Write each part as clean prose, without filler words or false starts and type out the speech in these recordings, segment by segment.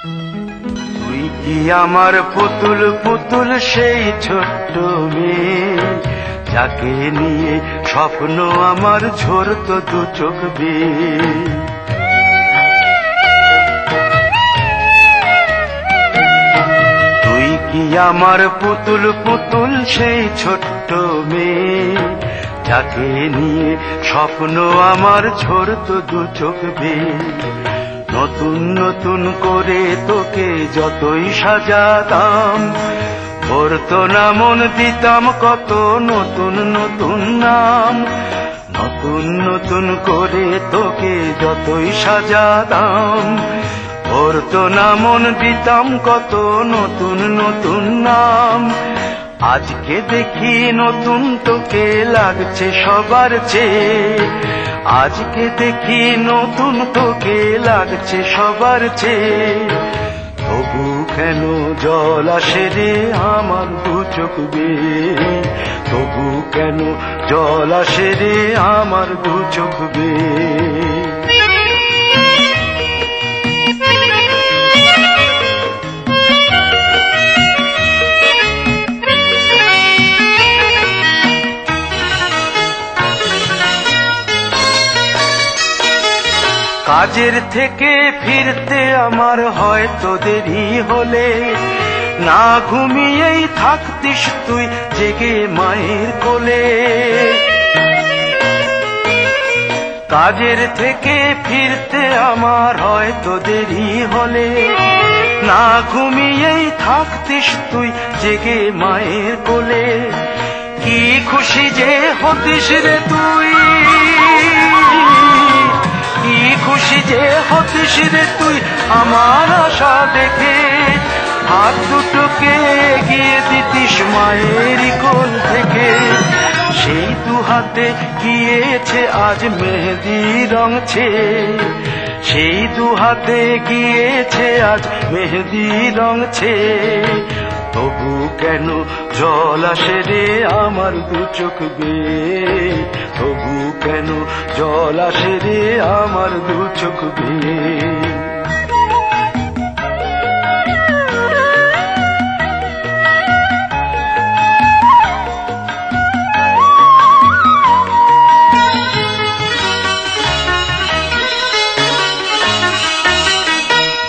তুই কি আমার পুতুল পুতুল সেই ছোট্ট মেয়ে, যাকে নিয়ে স্বপ্ন আমার ঝরতো দু চোখ বেয়ে। তুই কি আমার পুতুল পুতুল সেই ছোট্ট মেয়ে, যাকে নিয়ে স্বপ্ন আমার ঝরতো দু চোখ বেয়ে। নতুন নতুন করে তোকে যতই সাজাতাম, ভরতো না মন, দিতাম কত নতুন নতুন নাম। নতুন নতুন করে তোকে যতই সাজাতাম, ভরতো না মন, দিতাম কত নতুন নতুন নাম। আজকে দেখি নতুন তোকে লাগছে সবার চেয়ে, আজকে দেখি নতুন তোকে লাগছে সবার চেয়ে। তবু কেন জল আসে রে আমার দু চোখ বেয়ে, তবু কেন জল আসে রে আমার দু চোখ বেয়ে। কাজের থেকে ফিরতে আমার হয়তো দেরি হলে, না ঘুমিয়েই থাকতিস তুই জেগে মায়ের কোলে। কাজের থেকে ফিরতে আমার হয়তো দেরি হলে, না ঘুমিয়েই থাকতিস তুই জেগে মায়ের কোলে। কি খুশি যে হতিস রে তুই, কি খুশি যে হতিস রে তুই আমার আশা দেখে। হাত দুটোকে এগিয়ে দিতিস মায়ের কোল থেকে, সেই দু হাতে গিয়েছে আজ মেহেদি রং ছেয়ে। সেই দু হাতে গিয়েছে আজ মেহেদি রং ছেয়ে। তবু কেন জল আসে রে আমার দু চোখ বেয়ে, তবু কেন জল আসে রে আমার দু চোখ বেয়ে।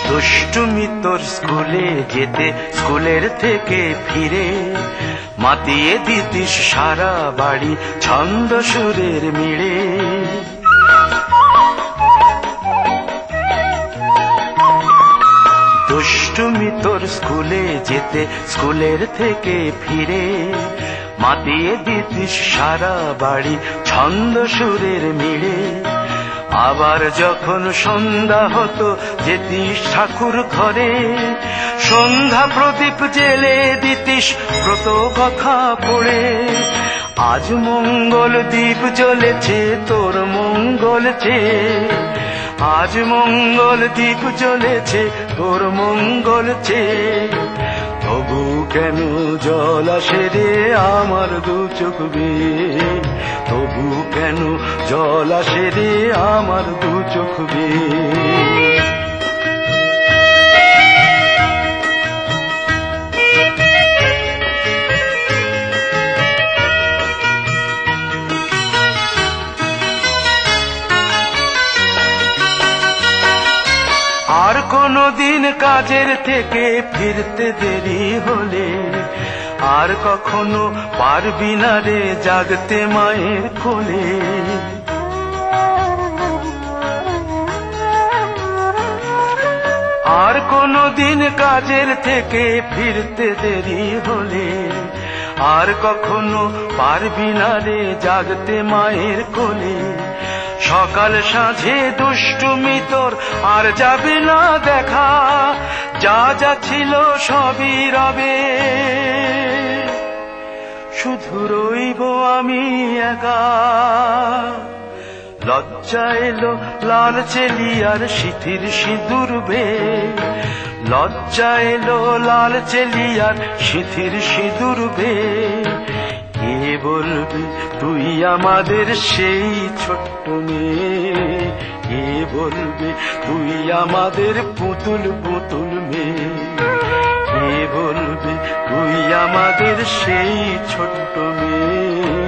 দুষ্টুমি তোর স্কুলে যেতে, স্কুলের থেকে ফিরে মাতিয়ে দিতিস সারা বাড়ি ছন্দ সুরের মিড়ে। দুষ্টুমি তোর স্কুলে যেতে, স্কুলের থেকে ফিরে মাতিয়ে দিতিস সারা বাড়ি ছন্দ সুরের মিড়ে। আবার যখন সন্ধ্যা হতো যেতিস ঠাকুর ঘরে, সন্ধ্যা প্রদীপ জেলে দিতিস ব্রত কথা পড়ে। আজ মঙ্গল দ্বীপ জ্বলেছে তোর মঙ্গল চেয়ে, আজ মঙ্গল দ্বীপ জ্বলেছে তোর মঙ্গল চেয়ে। তবু কেন জল আসে রে আমার দু চোখ বেয়ে, তবু কেন জল আসে রে আমার দু চোখ বেয়ে। আর কোনদিন কাজের থেকে ফিরতে দেরি হলে, আর কখনো পারবি না রে জাগতে মায়ের কোলে। আর কোনদিন কাজের থেকে ফিরতে দেরি হলে, আর কখনো পারবি না রে জাগতে মায়ের কোলে। সকাল সাঁঝে দুষ্টুমি তোর আর যাবে না দেখা, যা যা ছিল সবই রবে, শুধু রইব আমি একা। লজ্জা এলো লাল চেলিয়ার সিথির সিঁদুর বেয়ে, লজ্জা এলো লাল চেলিয়ার সিথির সিঁদুর বেয়ে। কে বলবে তুই আমাদের সেই ছোট্ট মেয়ে, কে বলবে তুই আমাদের পুতুল পুতুল মেয়ে? কে বলবে তুই আমাদের সেই ছোট্ট মেয়ে?